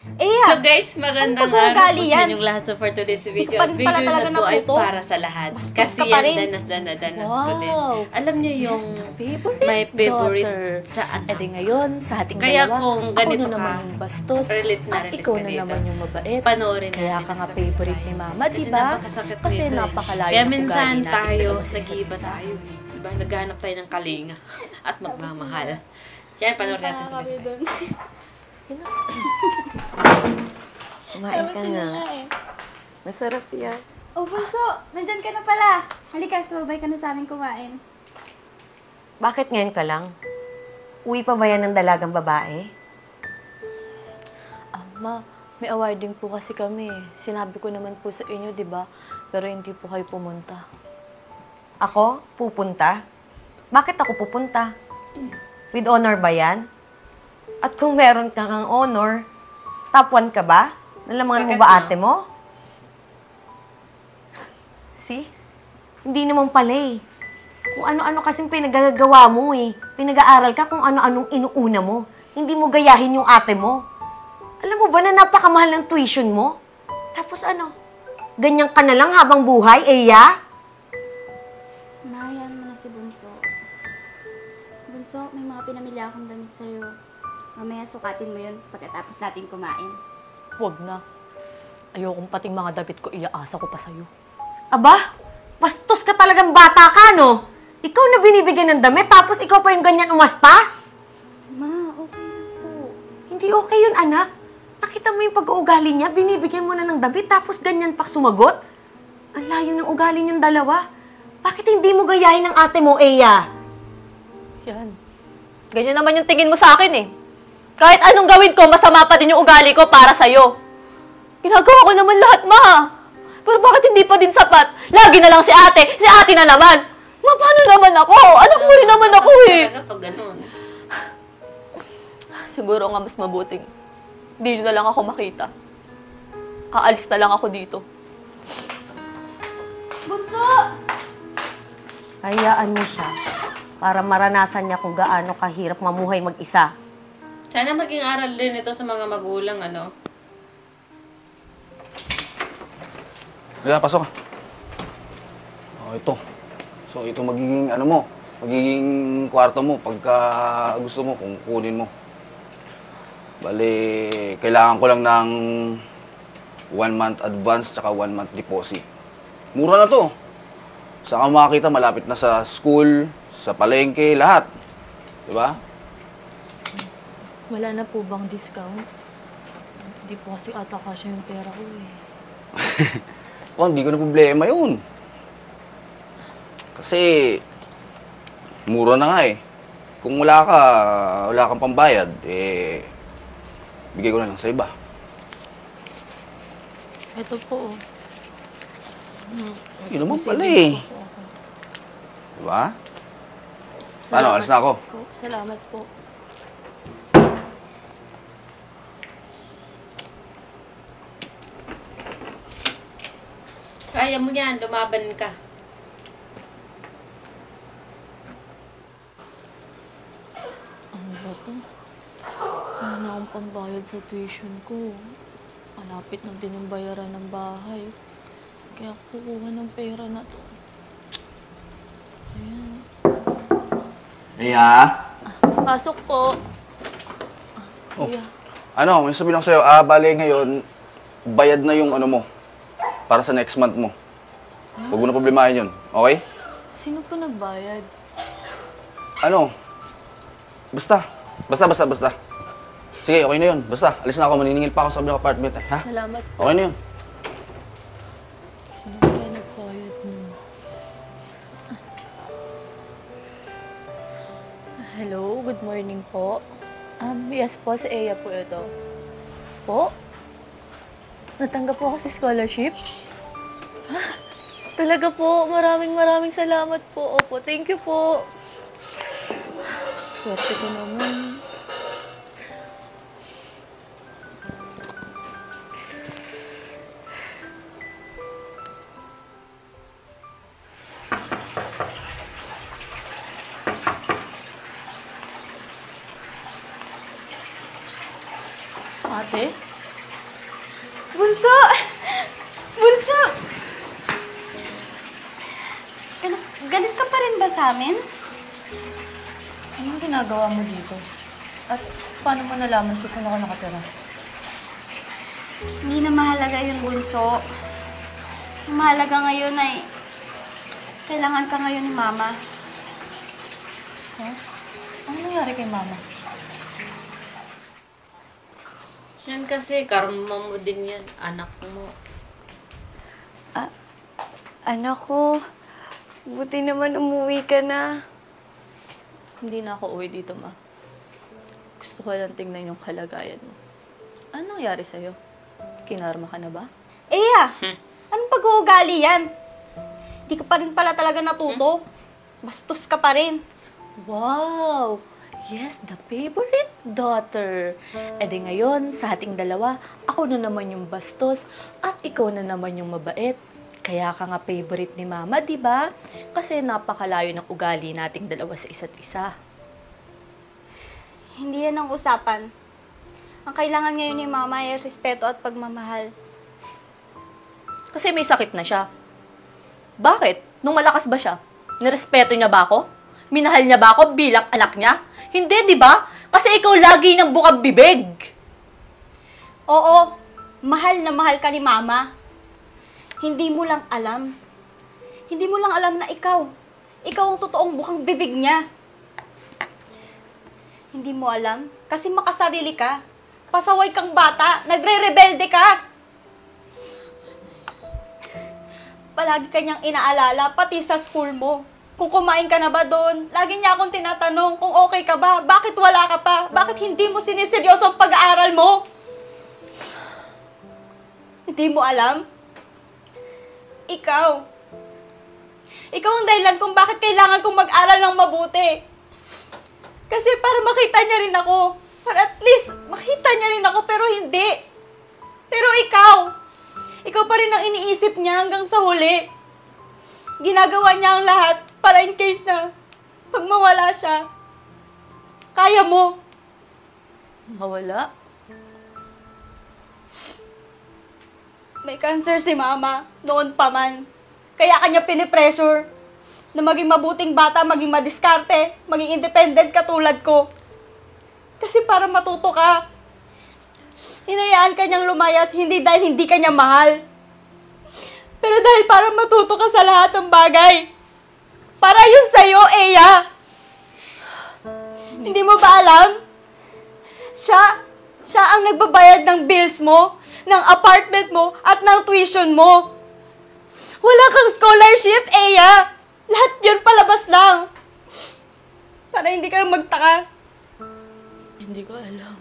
So guys, magandang araw po sa inyong lahat. So for today's video, video na to ay para sa lahat. Kasi yan, danas ko din. Alam niyo yung may favorite sa anak. Ngayon, sa ating Kaya dalawa, kung ganito ako na naman yung bastos, relate at ikaw na naman yung mabait. Panoorin Kaya natin ka nga sa favorite ni Mama, diba? Kasi napakalayo Kaya ng minsan ugali natin tayo, dalawa sa isa't nag-iiba isa. tayo. Diba? Naghahanap tayo ng kalinga at magmamahal. Yan, panoorin natin sa Kumain ka na. Masarap yan. Oh, Bunso! Nandyan ka na pala. Halika, sumabay ka na sa amin kumain. Bakit ngayon ka lang? Uwi pa ba yan ng dalagang babae? Ma, may awarding po kasi kami. Sinabi ko naman po sa inyo, di ba? Pero hindi po kayo pumunta. Ako? Pupunta? Bakit ako pupunta? With honor ba yan? At kung meron kang honor, top 1 ka ba? Nalamangan mo ba ate mo? See? Hindi naman pala eh. Kung ano-ano kasing pinagagawa mo eh. Pinag-aaral ka kung ano-anong inuuna mo. Hindi mo gayahin yung ate mo. Alam mo ba na napakamahal ng tuition mo? Tapos ano? Ganyan ka na lang habang buhay, Eya? Mahayan mo na si Bunso. Bunso, may mga pinamili akong damit sa'yo. Mamaya sukatin mo yun pagkatapos natin kumain. Huwag na. Ayokong pating mga damit ko, iaasa ko pa sa'yo. Aba, bastos ka talagang bata ka, no? Ikaw na binibigyan ng damit, tapos ikaw pa yung ganyan umasta? Ma, okay na po. Hindi okay yun, anak. Nakita mo yung pag-uugali niya, binibigyan mo na ng damit, tapos ganyan pa sumagot? Ang layo ng ugali niyong dalawa. Bakit hindi mo gayahin ng ate mo, Eya? Yan. Ganyan naman yung tingin mo sa akin eh. Kahit anong gawin ko, masama pa din yung ugali ko para sa'yo. Ginagawa ko naman lahat, Ma. Pero bakit hindi pa din sapat? Lagi na lang si ate na naman. Ma, paano naman ako? Anak mo rin naman ako eh. Pag ganun. Siguro nga mas mabuting hindi nyo na lang ako makita. Aalis na lang ako dito. Bunso! Hayaan mo siya para maranasan niya kung gaano kahirap mamuhay mag-isa. Sana maging aral din ito sa mga magulang, ano? Kaya, pasok ka. Oh, ito. So, ito magiging, magiging kwarto mo pagka gusto mo, kung kunin mo. Bali, kailangan ko lang ng 1 month advance tsaka 1 month deposit. Mura na to. Saka makakita, malapit na sa school, sa palengke, lahat. Diba? Wala na po bang discount? Hindi po kasi ata kasya yung pera ko eh. Oh, hindi ko na problema yun. Kasi, mura na nga eh. Kung wala kang pambayad, eh, bigay ko na lang sa iba. Ito po oh. Hindi naman pala eh. Diba? Ano, alis na ako. Salamat po. Kaya mo yan, lumaban ka. Ano ba to? Wala na akong pambayad sa tuition ko. Malapit na din yung bayaran ng bahay. Kaya kukuha ng pera na to. Ayan. Iya? Pasok po. Oh. Kuya. Ano, may sabihin ako sa'yo, bale ngayon, bayad na yung ano mo, para sa next month mo. Huwag mo na problemahin yun, okay? Sino po nagbayad? Ano? Basta. Sige, okay na yun. Basta, alis na ako, maniningil pa ako sa kabilang apartment, ha? Salamat po. Okay na yun. Sino kaya nagbayad nun? Hello, good morning po. Yes po, si Eya po ito. Po? Natanggap po ako sa scholarship? Talaga po, maraming salamat po. Opo, thank you po. Swerte ko naman. Ate? Bunso! Bunso! Galit ka pa rin ba sa amin? Anong ginagawa mo dito? At paano mo nalaman kung saan ako nakatira? Hindi na mahalaga yun, Bunso. Ang mahalaga ngayon ay kailangan ka ngayon ni Mama. Huh? Ano nangyari kay Mama? Yan kasi, karma mo din yan, anak mo. Anak ko, buti naman umuwi ka na. Hindi na ako uwi dito, Ma. Gusto ko lang tingnan yung kalagayan mo. Ano nangyari sa'yo? Kinarma ka na ba? Anong pag-uugali yan? Hindi ka pa rin pala talaga natuto. Bastos ka pa rin. Wow! Yes, the favorite daughter. E di ngayon, sa ating dalawa, ako na naman yung bastos at ikaw na naman yung mabait. Kaya ka nga favorite ni Mama, di ba? Kasi napakalayo ng ugali nating dalawa sa isa't isa. Hindi yan ang usapan. Ang kailangan ngayon ni Mama ay respeto at pagmamahal. Kasi may sakit na siya. Bakit? Nung malakas ba siya? Nirespeto niya ba ako? Minahal niya ba ako bilang anak niya? Hindi, di ba? Kasi ikaw lagi ng bukang bibig. Oo, mahal na mahal ka ni Mama. Hindi mo lang alam. Hindi mo lang alam na ikaw ang totoong bukang bibig niya. Hindi mo alam kasi makasarili ka. Pasaway kang bata, nagre-rebelde ka. Palagi kanyang inaalala, pati sa school mo. Kung kumain ka na ba doon, lagi niya akong tinatanong kung okay ka ba, bakit wala ka pa, bakit hindi mo siniseryoso ang pag-aaral mo? Hindi mo alam? Ikaw ang dahilan kung bakit kailangan kong mag-aral ng mabuti. Kasi para makita niya rin ako. Para at least makita niya rin ako, pero hindi. Pero ikaw pa rin ang iniisip niya hanggang sa huli. Ginagawa niya ang lahat para in case na pag mawala siya, kaya mo. Mawala? May cancer si Mama, noon pa man. Kaya kanya pinipressure na maging mabuting bata, maging madiskarte, maging independent katulad ko. Kasi para matuto ka, hinayaan kanyang lumayas hindi dahil hindi kanya mahal. Pero dahil para matuto ka sa lahat ng bagay. Para yun sa'yo, Eya. Hindi mo ba alam? Siya ang nagbabayad ng bills mo, ng apartment mo, at ng tuition mo. Wala kang scholarship, Eya. Lahat yun palabas lang. Para hindi ka magtaka. Hindi ko alam.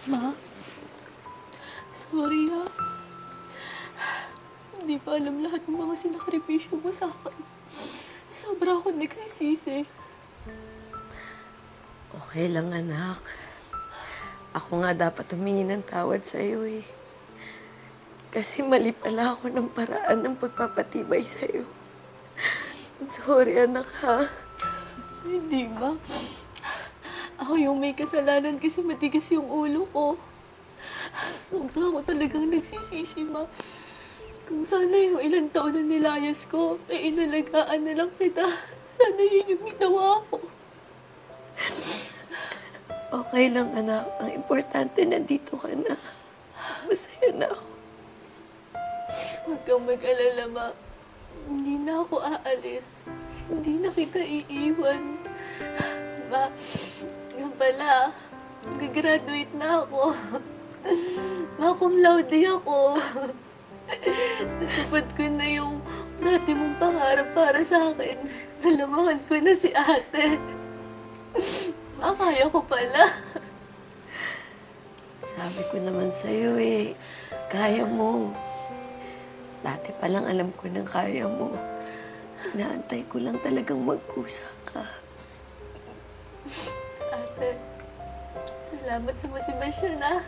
Ma? Sorry, ha? Hindi ko alam lahat ng mga sinakripisyo mo sa akin. Sobra akong nagsisisi. Okay lang, anak. Ako nga dapat humingi ng tawad sa'yo eh. Kasi mali pala ako ng paraan ng pagpapatibay sa'yo. Sorry, anak, ha? Hindi, Ma. Ako yung may kasalanan kasi matigas yung ulo ko. Sobra ako talagang nagsisisi, Ma. Kung sana yung ilang taon na nilayas ko, ay inalagaan na lang kita. Sana yun yung ginawa ko. Okay lang, anak. Ang importante, nandito ka na. Masaya na ako. Huwag kang mag-alala, Ma. Hindi na ako aalis. Hindi na kita iiwan. Ma, nga pala, gagraduate na ako. Ma, cum laude ako. Natupad ko na yung dati mong pangarap para sa akin. Nalamahan ko na si ate. Ma, kaya ko pala. Sabi ko naman sa'yo eh, kaya mo. Dati pa lang alam ko nang kaya mo. Inaantay ko lang talagang magkusa ka. Ate, salamat sa motivasyon, ah.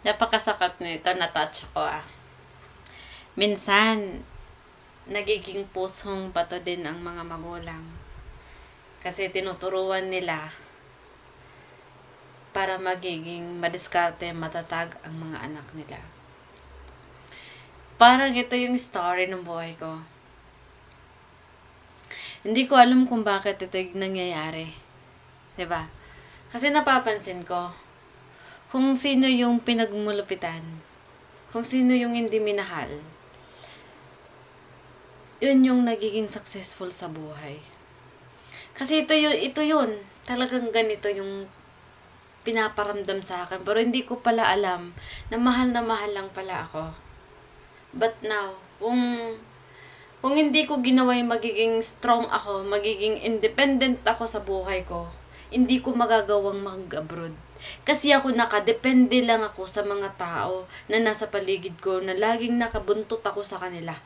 Napakasakat nito, na-touch ako Minsan, nagiging pusong bato din ang mga magulang. Kasi tinuturuan nila para magiging madiskarte, matatag ang mga anak nila. Parang ito yung story ng buhay ko. Hindi ko alam kung bakit ito yung nangyayari. 'Di ba? Kasi napapansin ko, kung sino yung pinagmulupitan, kung sino yung hindi minahal, yun yung nagiging successful sa buhay. Kasi ito yun. Talagang ganito yung pinaparamdam sa akin. Pero hindi ko pala alam na mahal lang pala ako. But now, kung hindi ko ginawa yung magiging strong ako, magiging independent ako sa buhay ko, hindi ko magagawang mag-abroad. Kasi ako nakadepende lang ako sa mga tao na nasa paligid ko, na laging nakabuntot ako sa kanila.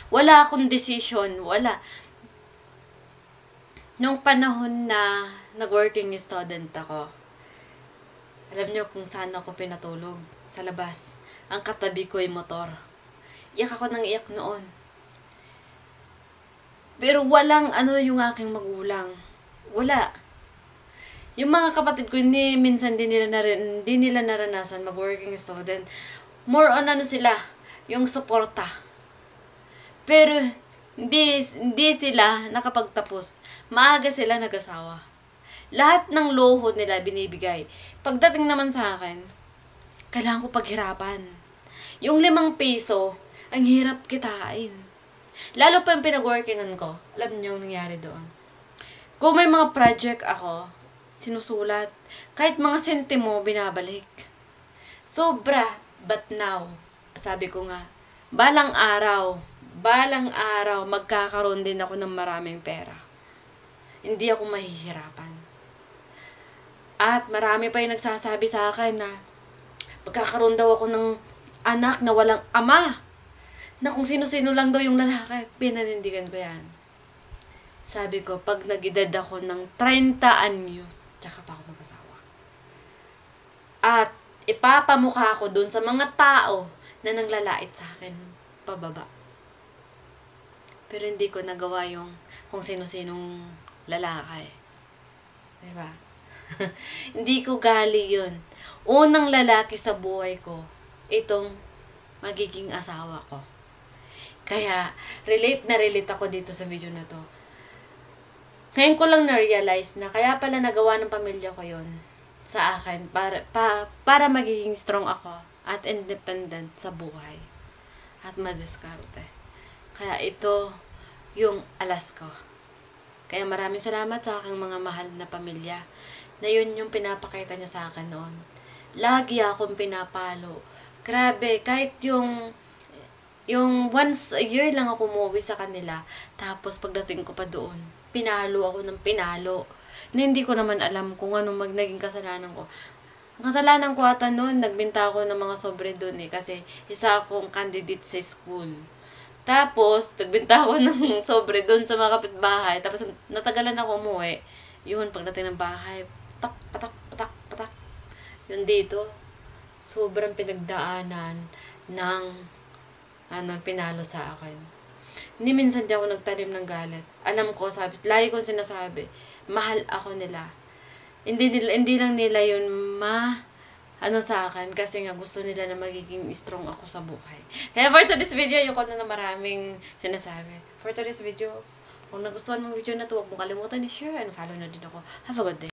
Wala akong decision, wala. Nung panahon na nag-working student ako, alam niyo kung saan ako pinatulog? Sa labas. Ang katabi ko ay motor. Iyak ako ng iyak noon. Pero walang yung aking magulang. Wala. Yung mga kapatid ko, minsan di nila naranasan mag-working student. More on sila, yung suporta. Pero, hindi sila nakapagtapos. Maaga sila nag-asawa. Lahat ng luho nila binibigay. Pagdating naman sa akin, kailangan ko paghirapan. Yung 5 piso, ang hirap kitain. Lalo pa yung pinag-workingan ko. Alam niyo yung nangyari doon. Kung may mga project ako, sinusulat. Kahit mga sentimo, binabalik. Sobra. But now, sabi ko nga, balang araw, magkakaroon din ako ng maraming pera. Hindi ako mahihirapan. At marami pa yung nagsasabi sa akin na magkakaroon daw ako ng anak na walang ama. Na kung sino-sino lang daw yung lalaki. Pinanindigan ko yan. Sabi ko, pag nag-edad ako ng 30 anyos, tsaka pa ako mag-asawa. At ipapamukha ko dun sa mga tao na nanglalait sa akin pababa. Pero hindi ko nagawa yung kung sino-sinong lalaki. Diba? Hindi ko gali yun. Unang lalaki sa buhay ko, itong magiging asawa ko. Kaya, relate ako dito sa video na to. Ngayon ko lang na-realize na kaya pala nagawa ng pamilya ko yun sa akin para magiging strong ako at independent sa buhay at madiskarte. Kaya ito yung alas ko. Kaya maraming salamat sa aking mga mahal na pamilya na yun yung pinapakita nyo sa akin noon. Lagi akong pinapalo. Grabe, kahit yung once a year lang ako umuwi sa kanila. Tapos pagdating ko pa doon, pinalo ako ng pinalo. Na hindi ko naman alam kung anong naging kasalanan ko. Ang kasalanan ko ata noon, nagbinta ako ng mga sobre doon kasi isa akong candidate sa school. Tapos, nagbinta ako ng sobre doon sa mga kapitbahay. Tapos, natagalan ako umuwi. Yun, pagdating ng bahay, patak. Yun dito, sobrang pinagdaanan ng pinalo sa akin. Hindi minsan di ako nagtanim ng galit. Alam ko, lagi ko sinasabi, mahal ako nila. Hindi lang nila yun sa akin kasi nga gusto nila na magiging strong ako sa buhay. Kaya for today's video, yung na maraming sinasabi. For today's video, kung nagustuhan mong video na to, huwag mong kalimutan i-share and follow na din ako. Have a good day.